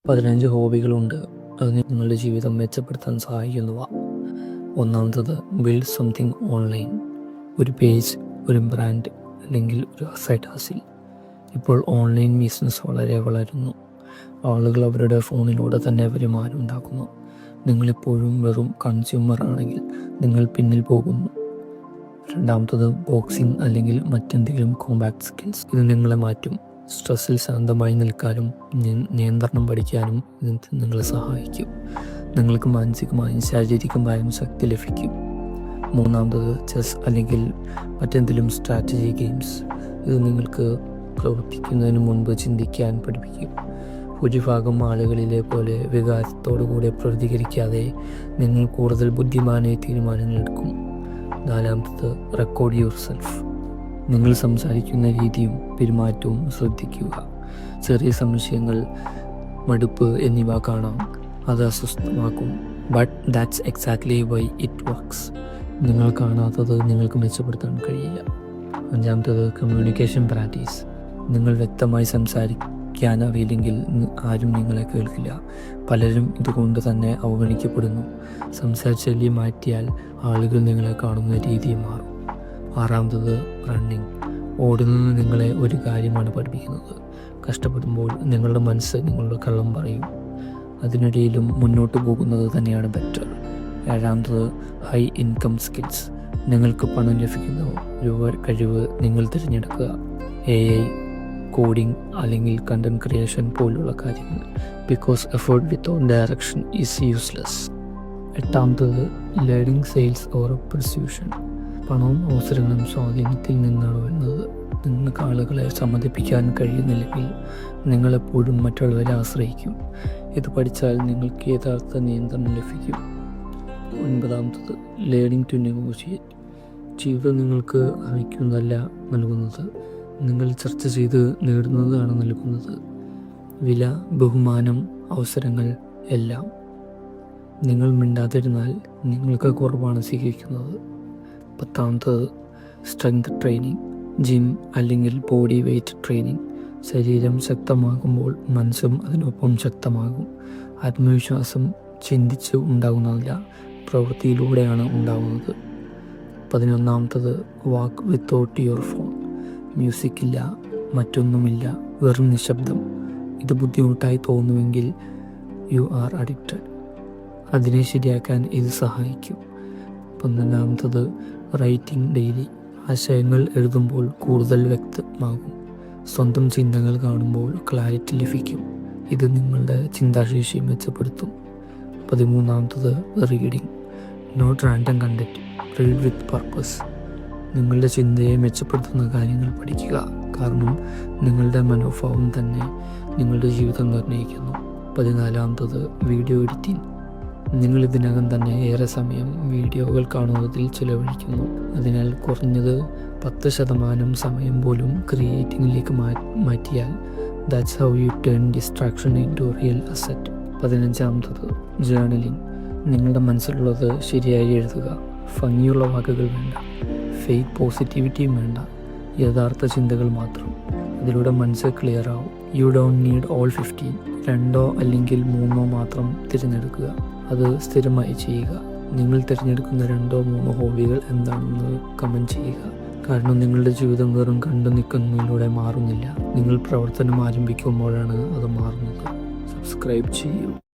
15 ഹോബികളുണ്ട്. അത് നിങ്ങളുടെ ജീവിതം മെച്ചപ്പെടുത്താൻ സഹായിക്കുന്നവ. ഒന്നാമത്തത്, ബിൽഡ് സംതിങ് ഓൺലൈൻ. ഒരു പേജ്, ഒരു ബ്രാൻഡ് അല്ലെങ്കിൽ ഒരു സൈഡ് ഹസിൽ. ഇപ്പോൾ ഓൺലൈൻ ബിസിനസ് വളരെ വളരുന്നു. ആളുകൾ അവരുടെ ഫോണിലൂടെ തന്നെ വരുമാനം ഉണ്ടാക്കുന്നു. നിങ്ങളിപ്പോഴും വെറും കൺസ്യൂമർ ആണെങ്കിൽ നിങ്ങൾ പിന്നിൽ പോകുന്നു. രണ്ടാമത്തത്, ബോക്സിംഗ് അല്ലെങ്കിൽ മറ്റെന്തെങ്കിലും കോമ്പാക്ട് സ്കിൽസ്. ഇത് നിങ്ങളെ മാറ്റും. സ്ട്രെസ്സിൽ ശാന്തമായി നിൽക്കാനും നിയന്ത്രണം പഠിക്കാനും ഇത് നിങ്ങളെ സഹായിക്കും. നിങ്ങൾക്ക് മാനസികമായും ശാരീരികമായും ശക്തി ലഭിക്കും. മൂന്നാമത്തത്, ചെസ് അല്ലെങ്കിൽ മറ്റെന്തെങ്കിലും സ്ട്രാറ്റജി ഗെയിംസ്. ഇത് നിങ്ങൾക്ക് പ്രവർത്തിക്കുന്നതിന് മുൻപ് ചിന്തിക്കാൻ പഠിപ്പിക്കും. ഭൂരിഭാഗം ആളുകളിലെ പോലെ വികാരത്തോടു കൂടെ പ്രതികരിക്കാതെ നിങ്ങൾ കൂടുതൽ ബുദ്ധിമാനായി തീരുമാനങ്ങൾ എടുക്കും. നാലാമത്തത്, റെക്കോർഡ് യുവർ സെൽഫ്. നിങ്ങൾ സംസാരിക്കുന്ന രീതിയും പെരുമാറ്റവും ശ്രദ്ധിക്കുക. ചെറിയ സംശയങ്ങൾ, മടുപ്പ് എന്നിവ കാണാം. അത് അസ്വസ്ഥമാക്കും. But that's exactly why it works. നിങ്ങൾ കാണാത്തത് നിങ്ങൾക്ക് മെച്ചപ്പെടുത്താൻ കഴിയില്ല. അഞ്ചാമത്തത്, കമ്മ്യൂണിക്കേഷൻ പ്രാക്ടീസ്. നിങ്ങൾ വ്യക്തമായി സംസാരിക്കാനറിയില്ലെങ്കിൽ ആരും നിങ്ങളെ കേൾക്കില്ല. പലരും ഇതുകൊണ്ട് തന്നെ അവഗണിക്കപ്പെടുന്നു. സംസാരശൈലി മാറ്റിയാൽ ആളുകൾ നിങ്ങളെ കാണുന്ന രീതി മാറും. ആറാമത്തത്, റണ്ണിങ്. ഓടുന്നത് നിങ്ങളെ ഒരു കാര്യമാണ് പഠിപ്പിക്കുന്നത്. കഷ്ടപ്പെടുമ്പോൾ നിങ്ങളുടെ മനസ്സ് നിങ്ങളുടെ കള്ളം പറയും. അതിനിടയിലും മുന്നോട്ട് പോകുന്നത് തന്നെയാണ് ബെറ്റർ. ഏഴാമത്തത്, ഹൈ ഇൻകം സ്കിൽസ്. നിങ്ങൾക്ക് പണം ലഭിക്കുന്ന ഒരു കഴിവ് നിങ്ങൾ തിരഞ്ഞെടുക്കുക. AI, കോഡിംഗ് അല്ലെങ്കിൽ കണ്ടന്റ് ക്രിയേഷൻ പോലുള്ള കാര്യങ്ങൾ. Because effort without direction is useless. എട്ടാമത്തത്, ലേണിംഗ് സെയിൽസ് ഓർ പെർസ്യൂഷൻ. പണവും അവസരങ്ങളും സ്വാധീനത്തിൽ നിന്നാണ് വരുന്നത്. നിങ്ങൾക്ക് ആളുകളെ സമ്മതിപ്പിക്കാൻ കഴിയുന്നില്ലെങ്കിൽ നിങ്ങളെപ്പോഴും മറ്റുള്ളവരെ ആശ്രയിക്കും. ഇത് പഠിച്ചാൽ നിങ്ങൾക്ക് യഥാർത്ഥ നിയന്ത്രണം ലഭിക്കും. ഒൻപതാമത്തത്, ലേണിംഗ് ടു നെഗോഷിയേറ്റ്. ജീവിതം നിങ്ങൾക്ക് അറിയിക്കുന്നതല്ല നൽകുന്നത്, നിങ്ങൾ ചർച്ച ചെയ്ത് നേടുന്നതാണ് നൽകുന്നത്. വില, ബഹുമാനം, അവസരങ്ങൾ എല്ലാം. നിങ്ങൾ മിണ്ടാതിരുന്നാൽ നിങ്ങൾക്ക് കുറവാണ് സ്വീകരിക്കുന്നത്. പത്താമത്തത്, സ്ട്രെങ്ത് ട്രെയിനിങ്. ജിം അല്ലെങ്കിൽ ബോഡി വെയ്റ്റ് ട്രെയിനിങ്. ശരീരം ശക്തമാകുമ്പോൾ മനസ്സും അതിനൊപ്പം ശക്തമാകും. ആത്മവിശ്വാസം ചിന്തിച്ച് ഉണ്ടാകുന്നതല്ല, പ്രവൃത്തിയിലൂടെയാണ് ഉണ്ടാകുന്നത്. 11ാമത്തത്, വാക്ക് വിത്തൗട്ട് യുവർ ഫോൺ. മ്യൂസിക്കില്ല, മറ്റൊന്നുമില്ല, വെറും നിശബ്ദം. ഇത് ബുദ്ധിമുട്ടായി തോന്നുമെങ്കിൽ യു ആർ അഡിക്റ്റഡ്. അതിനെ ശരിയാക്കാൻ ഇത് സഹായിക്കും. 12ാമത്തത്, റൈറ്റിംഗ് ഡെയിലി. ആശയങ്ങൾ എഴുതുമ്പോൾ കൂടുതൽ വ്യക്തമാകും. സ്വന്തം ചിന്തകൾ കാണുമ്പോൾ ക്ലാരിറ്റി ലഭിക്കും. ഇത് നിങ്ങളുടെ ചിന്താശേഷി മെച്ചപ്പെടുത്തും. 13ാമത്തത്, reading. Not random content, read with purpose. നിങ്ങളുടെ ചിന്തയെ മെച്ചപ്പെടുത്തുന്ന കാര്യങ്ങൾ പഠിക്കുക. കാരണം നിങ്ങളുടെ മനോഭാവം തന്നെ നിങ്ങളുടെ ജീവിതം നിർണ്ണയിക്കുന്നു. 14ാമത്തത്, വീഡിയോ എഡിറ്റിംഗ്. നിങ്ങൾ ഇതിനകം തന്നെ ഏറെ സമയം വീഡിയോകൾ കാണുന്നതിൽ ചിലവഴിക്കുന്നു. അതിനാൽ കുറഞ്ഞത് 10% സമയം പോലും ക്രിയേറ്റിംഗിലേക്ക് മാറ്റിയാൽ that's how you turn distraction into real asset. 15ാമത്തത്, ജേർണലിംഗ്. നിങ്ങളുടെ മനസ്സിലുള്ളത് ശരിയായി എഴുതുക. ഭംഗിയുള്ള വാക്കുകൾ വേണ്ട, ഫേക്ക് പോസിറ്റിവിറ്റിയും വേണ്ട, യഥാർത്ഥ ചിന്തകൾ മാത്രം. അതിലൂടെ മനസ്സ് ക്ലിയർ ആവും. You don't need all 15. 2 അല്ലെങ്കിൽ 3 മാത്രം തിരഞ്ഞെടുക്കുക. അത് സ്ഥിരമായി ചെയ്യുക. നിങ്ങൾ തിരഞ്ഞെടുക്കുന്ന 2-3 ഹോബികൾ എന്താണെന്ന് കമൻറ്റ് ചെയ്യുക. കാരണം നിങ്ങളുടെ ജീവിതം വെറും കണ്ടു നിൽക്കുന്നതിലൂടെ മാറുന്നില്ല. നിങ്ങൾ പ്രവർത്തനം ആരംഭിക്കുമ്പോഴാണ് അത് മാറുന്നത്. സബ്സ്ക്രൈബ് ചെയ്യൂ.